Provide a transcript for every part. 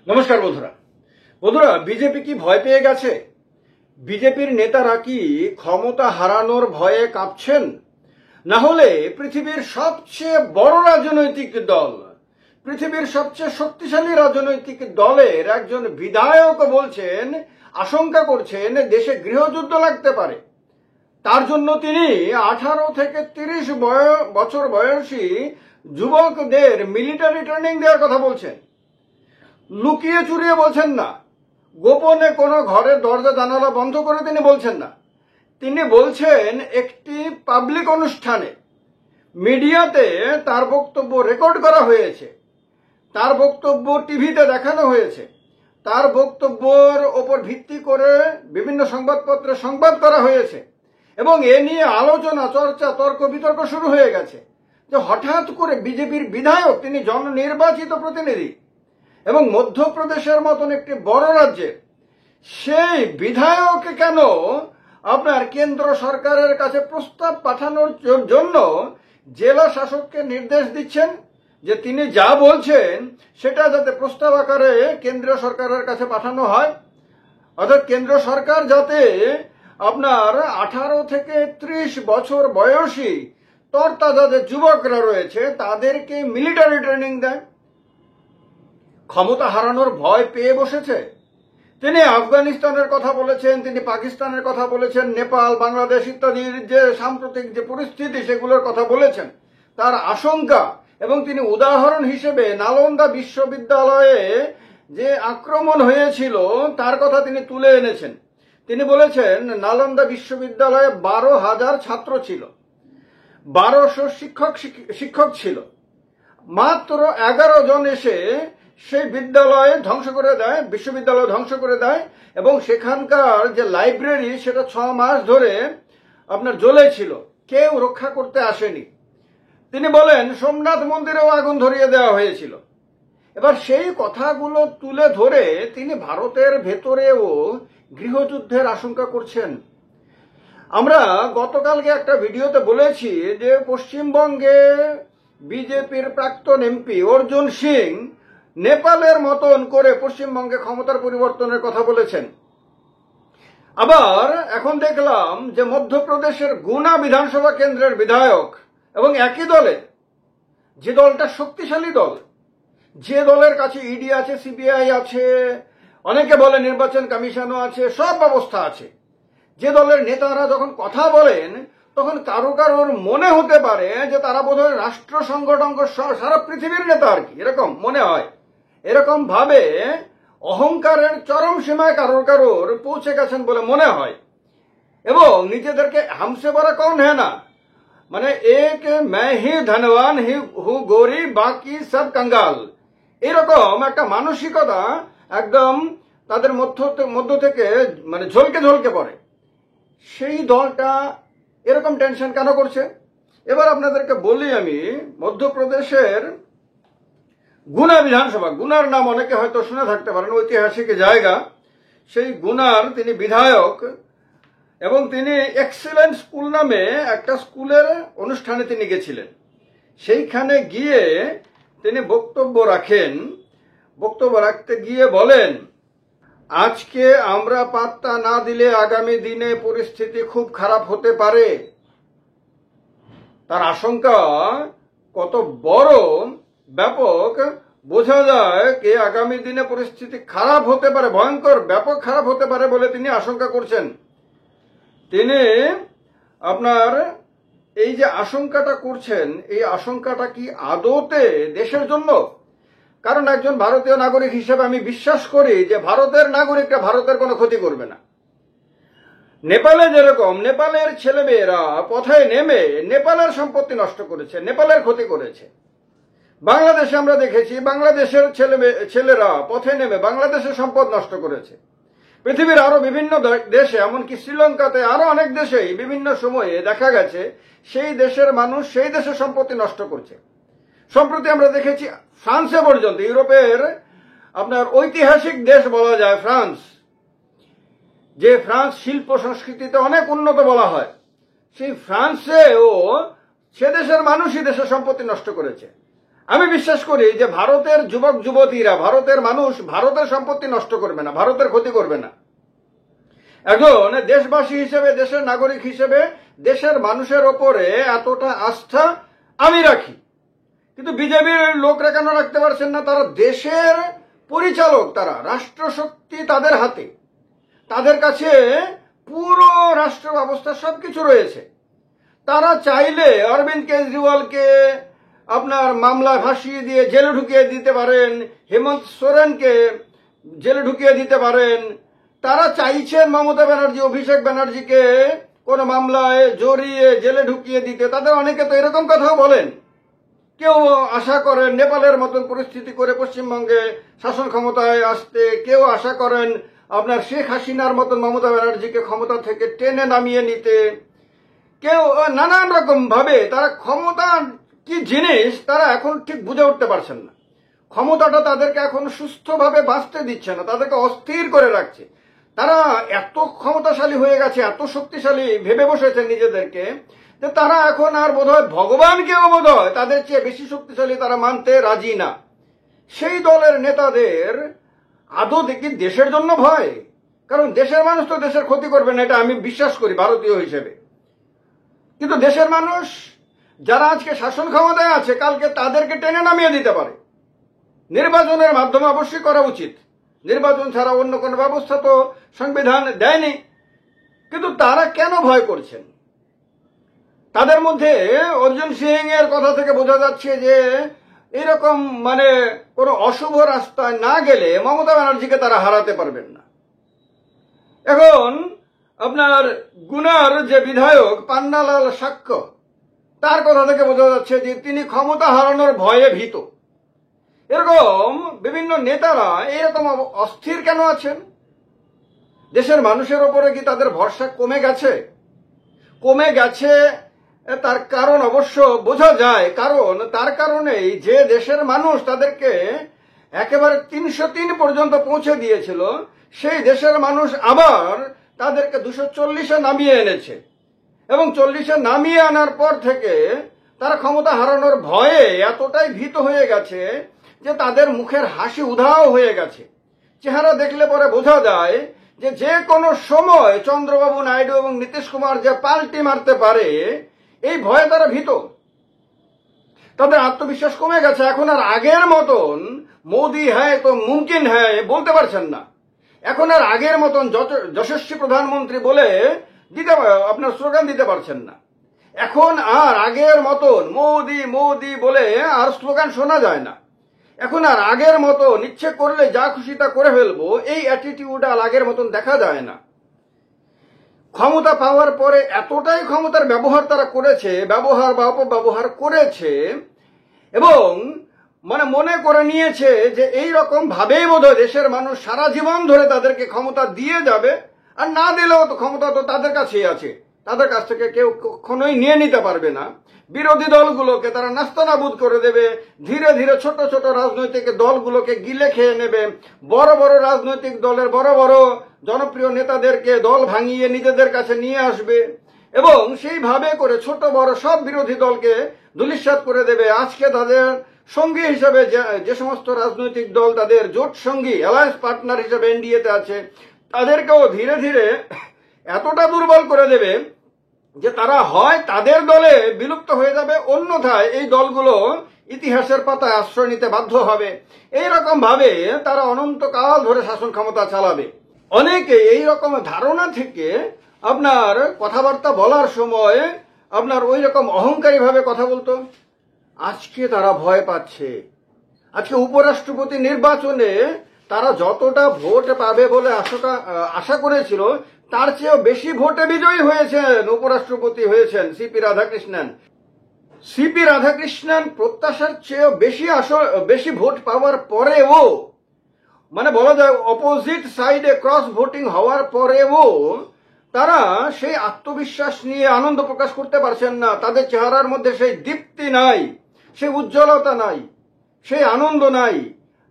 নমস্কার বন্ধুরা। বন্ধুরা, বিজেপি কি ভয় পেয়ে গেছে? বিজেপির নেতারা কি ক্ষমতা হারানোর ভয়ে কাঁপছেন? না হলে পৃথিবীর সবচেয়ে বড় রাজনৈতিক দল, পৃথিবীর সবচেয়ে শক্তিশালী রাজনৈতিক দলের একজন বিধায়ক বলছেন, আশঙ্কা করছেন দেশে গৃহযুদ্ধ লাগতে পারে। তার জন্য তিনি 18 থেকে 30 বছর বয়সী যুবকদের মিলিটারি ট্রেনিং দেওয়ার কথা বলছেন। লুকিয়ে চুরিয়ে বলছেন না, গোপনে কোনো ঘরের দরজা জানালা বন্ধ করে তিনি বলছেন না। তিনি বলছেন একটি পাবলিক অনুষ্ঠানে, মিডিয়াতে তার বক্তব্য রেকর্ড করা হয়েছে, তার বক্তব্য টিভিতে দেখানো হয়েছে, তার বক্তব্যের ওপর ভিত্তি করে বিভিন্ন সংবাদপত্রে সংবাদ করা হয়েছে এবং এ নিয়ে আলোচনা, চর্চা, তর্ক বিতর্ক শুরু হয়ে গেছে যে হঠাৎ করে বিজেপির বিধায়ক, তিনি জননির্বাচিত প্রতিনিধি এবং মধ্যপ্রদেশের মতন একটি বড় রাজ্যে সেই বিধায়ক কেন আপনার কেন্দ্র সরকারের কাছে প্রস্তাব পাঠানোর জন্য জেলা শাসককে নির্দেশ দিচ্ছেন যে তিনি যা বলছেন সেটা যাতে প্রস্তাব আকারে কেন্দ্রীয় সরকারের কাছে পাঠানো হয়। অর্থাৎ কেন্দ্র সরকার যাতে আপনার 18 থেকে 30 বছর বয়সী তরতাজা যে যুবকরা রয়েছে তাদেরকে মিলিটারি ট্রেনিং দেয়। ক্ষমতা হারানোর ভয় পেয়ে বসেছে। তিনি আফগানিস্তানের কথা বলেছেন, তিনি পাকিস্তানের কথা বলেছেন, নেপাল, বাংলাদেশ ইত্যাদির যে সাম্প্রতিক যে পরিস্থিতি সেগুলোর কথা বলেছেন, তার আশঙ্কা, এবং তিনি উদাহরণ হিসেবে নালন্দা বিশ্ববিদ্যালয়ে যে আক্রমণ হয়েছিল তার কথা তিনি তুলে এনেছেন। তিনি বলেছেন নালন্দা বিশ্ববিদ্যালয়ে 12,000 ছাত্র ছিল, 1200 শিক্ষক ছিল, মাত্র 11 জন এসে সেই বিদ্যালয়ে ধ্বংস করে দেয়, বিশ্ববিদ্যালয় ধ্বংস করে দেয় এবং সেখানকার যে লাইব্রেরি সেটা 6 মাস ধরে আপনার জ্বলেছিল, কেউ রক্ষা করতে আসেনি। তিনি বলেন সোমনাথ মন্দিরেও আগুন ধরিয়ে দেওয়া হয়েছিল। এবার সেই কথাগুলো তুলে ধরে তিনি ভারতের ভেতরেও গৃহযুদ্ধের আশঙ্কা করছেন। আমরা গতকালকে একটা ভিডিওতে বলেছি যে পশ্চিমবঙ্গে বিজেপির প্রাক্তন এমপি অর্জুন সিং নেপালের মতন করে পশ্চিমবঙ্গে ক্ষমতার পরিবর্তনের কথা বলেছেন। আবার এখন দেখলাম যে মধ্যপ্রদেশের গুনা বিধানসভা কেন্দ্রের বিধায়ক এবং একই দলে, যে দলটা শক্তিশালী দল, যে দলের কাছে ইডি আছে, সিবিআই আছে, অনেকে বলে নির্বাচন কমিশনও আছে, সব ব্যবস্থা আছে, যে দলের নেতারা যখন কথা বলেন তখন কারো কারোর মনে হতে পারে যে তারা বোধহয় রাষ্ট্র সংগঠন সারা পৃথিবীর নেতা আর কি, এরকম মনে হয়। এরকম ভাবে অহংকারের চরম সীমায় কারোর কারোর পৌঁছে গেছেন বলে মনে হয় এবং নিজেদেরকে হামসে বড়া কौन है না, মানে এক मैं ही धनवान हूँ गोरी बाकी सब कंगाल, এরকম একটা মানসিকতা একদম তাদের মধ্য থেকে মানে ঝলকে ঝলকে পড়ে। সেই দলটা এরকম টেনশন কেন করছে? এবার আপনাদেরকে বলি, আমি মধ্যপ্রদেশের গুনা বিধানসভা, গুনার নাম অনেকে হয়তো শুনে থাকতে পারেন, ঐতিহাসিক জায়গা, সেই গুনার তিনি বিধায়ক এবং তিনি এক্সেলেন্ট স্কুল নামে একটা স্কুলের অনুষ্ঠানে তিনি গেছিলেন। সেইখানে গিয়ে তিনি বক্তব্য রাখেন। বক্তব্য রাখতে গিয়ে বলেন, আজকে আমরা পাত্তা না দিলে আগামী দিনে পরিস্থিতি খুব খারাপ হতে পারে। তার আশঙ্কা কত বড় ব্যাপক বোঝা যায় যে আগামী দিনে পরিস্থিতি খারাপ হতে পারে, ভয়ঙ্কর ব্যাপক খারাপ হতে পারে বলে তিনি আশঙ্কা করছেন। তিনি আপনার এই যে আশঙ্কাটা করছেন, এই আশঙ্কাটা কি আদতে দেশের জন্য? কারণ একজন ভারতীয় নাগরিক হিসেবে আমি বিশ্বাস করি যে ভারতের নাগরিকরা ভারতের কোনো ক্ষতি করবে না। নেপালে যেরকম নেপালের ছেলেমেয়েরা পথে নেমে নেপালের সম্পত্তি নষ্ট করেছে, নেপালের ক্ষতি করেছে, বাংলাদেশে আমরা দেখেছি বাংলাদেশের ছেলেরা পথে নেমে বাংলাদেশের সম্পদ নষ্ট করেছে। পৃথিবীর আরো বিভিন্ন দেশে, এমনকি শ্রীলঙ্কাতে, আরো অনেক দেশেই বিভিন্ন সময়ে দেখা গেছে সেই দেশের মানুষ সেই দেশের সম্পত্তি নষ্ট করছে। সম্প্রতি আমরা দেখেছি ফ্রান্সে পর্যন্ত, ইউরোপের আপনার ঐতিহাসিক দেশ বলা যায় ফ্রান্স, যে ফ্রান্স শিল্প সংস্কৃতিতে অনেক উন্নত বলা হয়, সেই ফ্রান্সেও সে দেশের মানুষই দেশের সম্পত্তি নষ্ট করেছে। আমি বিশ্বাস করি যে ভারতের যুবক যুবতীরা, ভারতের মানুষ ভারতের সম্পত্তি নষ্ট করবে না, ভারতের ক্ষতি করবে না। একজন দেশবাসী হিসেবে, দেশের নাগরিক হিসেবে দেশের মানুষের ওপরে এতটা আস্থা আমি রাখি। কিন্তু বিজেপির লোকরা কেন রাখতে পারছেন না? তারা দেশের পরিচালক, তারা রাষ্ট্রশক্তি তাদের হাতে, তাদের কাছে পুরো রাষ্ট্র ব্যবস্থা সবকিছু রয়েছে। তারা চাইলে অরবিন্দ কেজরিওয়ালকে আপনার মামলা ফাঁসিয়ে দিয়ে জেলে ঢুকিয়ে দিতে পারেন, হেমন্ত সোরেনকে জেলে ঢুকিয়ে দিতে পারেন। তারা চাইছেন মমতা ব্যানার্জি, অভিষেক ব্যানার্জিকে কোন মামলায় জড়িয়ে জেলে ঢুকিয়ে দিতে। তাদের অনেকে তো এরকম কথাও বলেন। কেউ আশা করেন নেপালের মতন পরিস্থিতি করে পশ্চিমবঙ্গে শাসন ক্ষমতায় আসতে, কেউ আশা করেন আপনার শেখ হাসিনার মতন মমতা ব্যানার্জিকে ক্ষমতা থেকে টেনে নামিয়ে নিতে, কেউ নানান রকম ভাবে। তারা ক্ষমতা কি জিনিস তারা এখন ঠিক বুঝে উঠতে পারছেন না। ক্ষমতাটা তাদেরকে এখন সুস্থভাবে বাঁচতে দিচ্ছে না, তাদেরকে অস্থির করে রাখছে। তারা এত ক্ষমতাশালী হয়ে গেছে, এত শক্তিশালী ভেবে বসেছে নিজেদেরকে, যে তারা এখন আর বোধহয় ভগবানকেও বোধহয় তাদের চেয়ে বেশি শক্তিশালী তারা মানতে রাজি না। সেই দলের নেতাদের আদৌ দেখি দেশের জন্য ভয়, কারণ দেশের মানুষ তো দেশের ক্ষতি করবে না, এটা আমি বিশ্বাস করি ভারতীয় হিসেবে। কিন্তু দেশের মানুষ যারা আজকে শাসন ক্ষমতায় আছে, কালকে তাদেরকে টেনে নামিয়ে দিতে পারে। নির্বাচনের মাধ্যমে অবশ্যই করা উচিত, নির্বাচন ছাড়া অন্য কোনো ব্যবস্থা তো সংবিধান দেয়নি। কিন্তু তারা কেন ভয় করছেন? তাদের মধ্যে অর্জুন সিং এর কথা থেকে বোঝা যাচ্ছে যে এরকম মানে কোনো অশুভ রাস্তায় না গেলে মমতা ব্যানার্জিকে তারা হারাতে পারবেন না। এখন আপনার গুনার যে বিধায়ক পান্নালাল সাক্ষ্য, তার কথা থেকে বোঝা যাচ্ছে যে তিনি ক্ষমতা হারানোর ভয়ে ভীত। এরকম বিভিন্ন নেতারা এরকম অস্থির কেন আছেন? দেশের মানুষের ওপরে কি তাদের ভরসা কমে গেছে? কমে গেছে তার কারণ অবশ্য বোঝা যায়, কারণ তার কারণেই যে দেশের মানুষ তাদেরকে একেবারে 303 পর্যন্ত পৌঁছে দিয়েছিল, সেই দেশের মানুষ আবার তাদেরকে 240-এ নামিয়ে এনেছে। এবং 40-এ নামিয়ে আনার পর থেকে তারা ক্ষমতা হারানোর ভয়ে এতটাই ভীত হয়ে গেছে যে তাদের মুখের হাসি উধাও হয়ে গেছে। চেহারা দেখলে পরে বোঝা যায় যে যে কোনো সময় চন্দ্রবাবু নাইডু এবং নীতিশ কুমার যে পাল্টি মারতে পারে, এই ভয়ে তারা ভীত। তাদের আত্মবিশ্বাস কমে গেছে। এখন আর আগের মতন মোদি হ্যায় তো মুমকিন হ্যায় বলতে পারছেন না। এখন আর আগের মতন যশস্বী প্রধানমন্ত্রী বলে আপনার স্লোগান দিতে পারছেন না। এখন আর আগের মতন মোদি মোদি বলে আর স্লোগান শোনা যায় না। এখন আর আগের মতন ইচ্ছে করলে যা খুশি তা করে ফেলবো, এই অ্যাটিটিউড আর আগের মতন দেখা যায় না। ক্ষমতা পাওয়ার পরে এতটাই ক্ষমতার ব্যবহার তারা করেছে, ব্যবহার বা অপব্যবহার করেছে, এবং মনে করে নিয়েছে যে এই রকম ভাবেই বোধহয় দেশের মানুষ সারা জীবন ধরে তাদেরকে ক্ষমতা দিয়ে যাবে, আর না দিলেও তো ক্ষমতা তো তাদের কাছেই আছে, তাদের কাছ থেকে কেউ কখনোই নিয়ে নিতে পারবে না। বিরোধী দলগুলোকে তারা নাস্তানাবুদ করে দেবে, ধীরে ধীরে ছোট ছোট রাজনৈতিক দলগুলোকে গিলে খেয়ে নেবে। বড় বড় রাজনৈতিক দলের বড় বড় জনপ্রিয় নেতাদেরকে দল ভাঙিয়ে নিজেদের কাছে নিয়ে আসবে, এবং সেইভাবে করে ছোট বড় সব বিরোধী দলকে ধূলিসাৎ করে দেবে। আজকে তাদের সঙ্গী হিসেবে যে সমস্ত রাজনৈতিক দল তাদের জোট সঙ্গী, অ্যালায়েন্স পার্টনার হিসেবে এনডিএতে আছে, তাদেরকেও ধীরে ধীরে এতটা দুর্বল করে দেবে যে তারা হয় তাদের দলে বিলুপ্ত হয়ে যাবে, অন্যথায় এই দলগুলো ইতিহাসের পাতায় আশ্রয় নিতে বাধ্য হবে। এইরকম ভাবে তারা অনন্তকাল ধরে শাসন ক্ষমতা চালাবে। অনেকে এই রকম ধারণা থেকে আপনার কথাবার্তা বলার সময় আপনার ওই রকম অহংকারী ভাবে কথা বলতো। আজকে তারা ভয় পাচ্ছে। আজকে উপরাষ্ট্রপতি নির্বাচনে তারা যতটা ভোট পাবে বলে আশা করেছিল, তার চেয়েও বেশি ভোটে বিজয়ী হয়েছেন, উপরাষ্ট্রপতি হয়েছেন সিপি রাধাকৃষ্ণন। সিপি রাধাকৃষ্ণন প্রত্যাশার চেয়েও বেশি ভোট পাওয়ার পরেও, বলা যায় অপোজিট সাইডে ক্রস ভোটিং হওয়ার পরেও তারা সেই আত্মবিশ্বাস নিয়ে আনন্দ প্রকাশ করতে পারছেন না। তাদের চেহারার মধ্যে সেই দীপ্তি নাই, সেই উজ্জ্বলতা নাই, সেই আনন্দ নাই।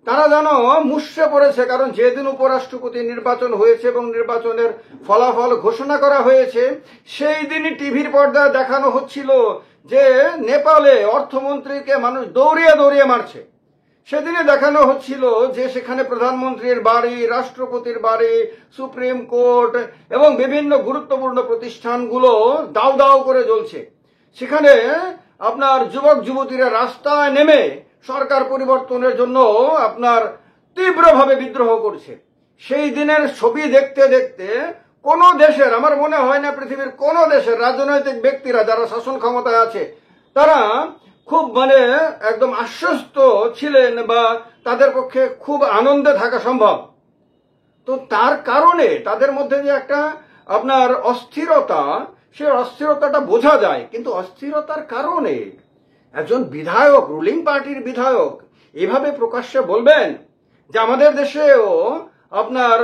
তারা যেন মুষড়ে পড়েছে। কারণ যেদিন উপরাষ্ট্রপতি নির্বাচন হয়েছে এবং নির্বাচনের ফলাফল ঘোষণা করা হয়েছে, সেই দিনই টিভির পর্দায় দেখানো হচ্ছিল যে নেপালে অর্থমন্ত্রীকে মানুষ দৌড়িয়ে দৌড়িয়ে মারছে, সেদিনে দেখানো হচ্ছিল যে সেখানে প্রধানমন্ত্রীর বাড়ি, রাষ্ট্রপতির বাড়ি, সুপ্রিম কোর্ট এবং বিভিন্ন গুরুত্বপূর্ণ প্রতিষ্ঠানগুলো দাউ দাউ করে জ্বলছে। সেখানে আপনার যুবক যুবতীরা রাস্তায় নেমে সরকার পরিবর্তনের জন্য আপনার তীব্রভাবে বিদ্রোহ করছে। সেই দিনের ছবি দেখতে দেখতে কোন দেশের, আমার মনে হয় না পৃথিবীর কোন দেশের রাজনৈতিক ব্যক্তিরা যারা শাসন ক্ষমতায় আছে তারা খুব একদম আশ্বস্ত ছিলেন বা তাদের পক্ষে খুব আনন্দে থাকা সম্ভব। তো তার কারণে তাদের মধ্যে যে একটা আপনার অস্থিরতা, সেই অস্থিরতাটা বোঝা যায়। কিন্তু অস্থিরতার কারণে একজন বিধায়ক, রুলিং পার্টির বিধায়ক এভাবে প্রকাশ্যে বলবেন যে আমাদের দেশেও আপনার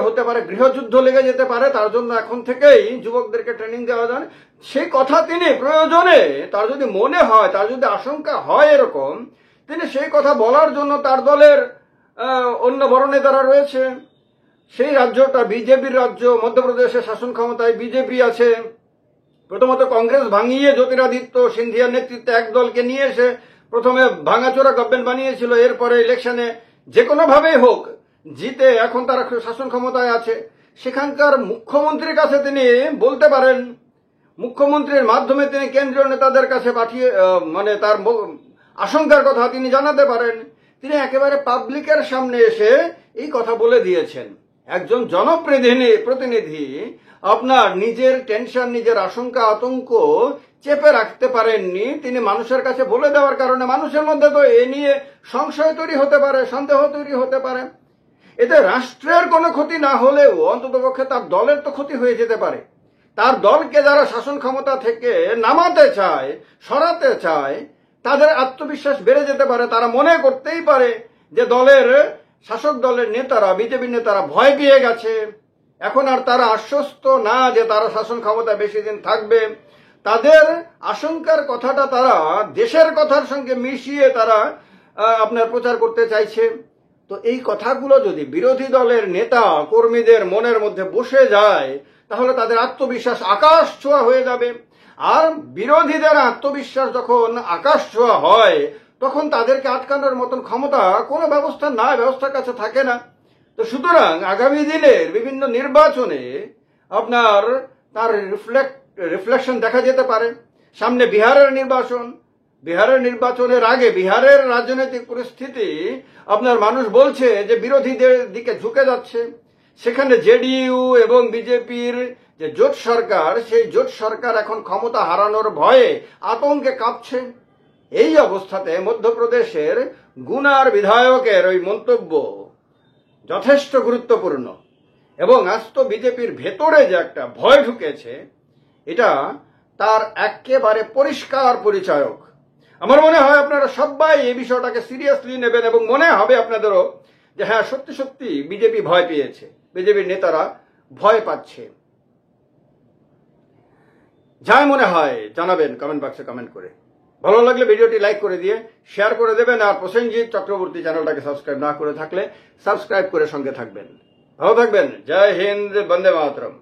হতে পারে, গৃহযুদ্ধ লেগে যেতে পারে, তার জন্য এখন থেকেই যুবকদেরকে ট্রেনিং দেওয়া যায়, সেই কথা তিনি প্রয়োজনে, তার যদি মনে হয়, তার যদি আশঙ্কা হয় এরকম, তিনি সেই কথা বলার জন্য তার দলের অন্য বড় নেতারা রয়েছে। সেই রাজ্যটা বিজেপির রাজ্য, মধ্যপ্রদেশের শাসন ক্ষমতায় বিজেপি আছে। প্রথমত কংগ্রেস ভাঙিয়ে জ্যোতিরাদিত্য সিন্ধিয়ার নেতৃত্বে এক দলকে নিয়ে এসে প্রথমে ভাঙাচোরা গভর্নমেন্ট বানিয়েছিল, এরপরে ইলেকশনে যে কোনোভাবেই হোক জিতে এখন তারা শাসন ক্ষমতায় আছে। সেখানকার মুখ্যমন্ত্রীর কাছে তিনি বলতে পারেন, মুখ্যমন্ত্রীর মাধ্যমে তিনি কেন্দ্রীয় নেতাদের কাছে পাঠিয়ে তার আশঙ্কার কথা তিনি জানাতে পারেন। তিনি একেবারে পাবলিকের সামনে এসে এই কথা বলে দিয়েছেন। একজন জনপ্রতিনিধি আপনার নিজের টেনশন, নিজের আশঙ্কা আতঙ্ক চেপে রাখতে পারেননি। তিনি মানুষের কাছে বলে দেওয়ার কারণে মানুষের মধ্যে তো এ নিয়ে সংশয় তৈরি হতে পারে, সন্দেহ তৈরি হতে পারে। এতে রাষ্ট্রের কোনো ক্ষতি না হলেও অন্ততপক্ষে তার দলের তো ক্ষতি হয়ে যেতে পারে। তার দলকে যারা শাসন ক্ষমতা থেকে নামাতে চায়, সরাতে চায়, তাদের আত্মবিশ্বাস বেড়ে যেতে পারে। তারা মনে করতেই পারে যে শাসক দলের নেতারা, বিজেপি নেতারা ভয় পেয়ে গেছে, এখন আর তারা আশ্বস্ত না যে তারা শাসন ক্ষমতায় বেশি দিন থাকবে। তাদের আশঙ্কার কথাটা তারা দেশের কথার সঙ্গে মিশিয়ে তারা আপনার প্রচার করতে চাইছে। তো এই কথাগুলো যদি বিরোধী দলের নেতা কর্মীদের মনের মধ্যে বসে যায়, তাহলে তাদের আত্মবিশ্বাস আকাশ ছোঁয়া হয়ে যাবে। আর বিরোধীদের আত্মবিশ্বাস যখন আকাশ ছোঁয়া হয়, তখন তাদেরকে আটকানোর মতন ক্ষমতা কোনো ব্যবস্থার কাছে থাকে না। তো সুতরাং আগামী দিনের বিভিন্ন নির্বাচনে আপনার তার রিফ্লেকশন দেখা যেতে পারে। সামনে বিহারের নির্বাচনের আগে বিহারের রাজনৈতিক পরিস্থিতি আপনার মানুষ বলছে যে বিরোধীদের দিকে ঝুঁকে যাচ্ছে। সেখানে জেডিইউ এবং বিজেপির যে জোট সরকার, সেই জোট সরকার এখন ক্ষমতা হারানোর ভয়ে আতঙ্কে কাঁপছে। এই অবস্থাতে মধ্যপ্রদেশের গুনার বিধায়কের ওই মন্তব্য যথেষ্ট গুরুত্বপূর্ণ এবং আজ তো বিজেপির ভেতরে যে একটা ভয় ঢুকেছে, এটা তার একেবারে পরিষ্কার পরিচায়ক। আমার মনে হয় আপনারা সবাই এই বিষয়টাকে সিরিয়াসলি নেবেন এবং মনে হবে আপনাদেরও যে হ্যাঁ, সত্যি সত্যি বিজেপি ভয় পেয়েছে, বিজেপির নেতারা ভয় পাচ্ছে। যাই মনে হয় জানাবেন কমেন্ট বক্সে কমেন্ট করে। ভালো লাগলে ভিডিওটি লাইক করে দিয়ে শেয়ার করে দেবেন। আর প্রসেনজিৎ চক্রবর্তী চ্যানেলটাকে সাবস্ক্রাইব না করে থাকলে সাবস্ক্রাইব করে সঙ্গে থাকবেন। ভালো থাকবেন। জয় হিন্দ, বন্দে মাতরম।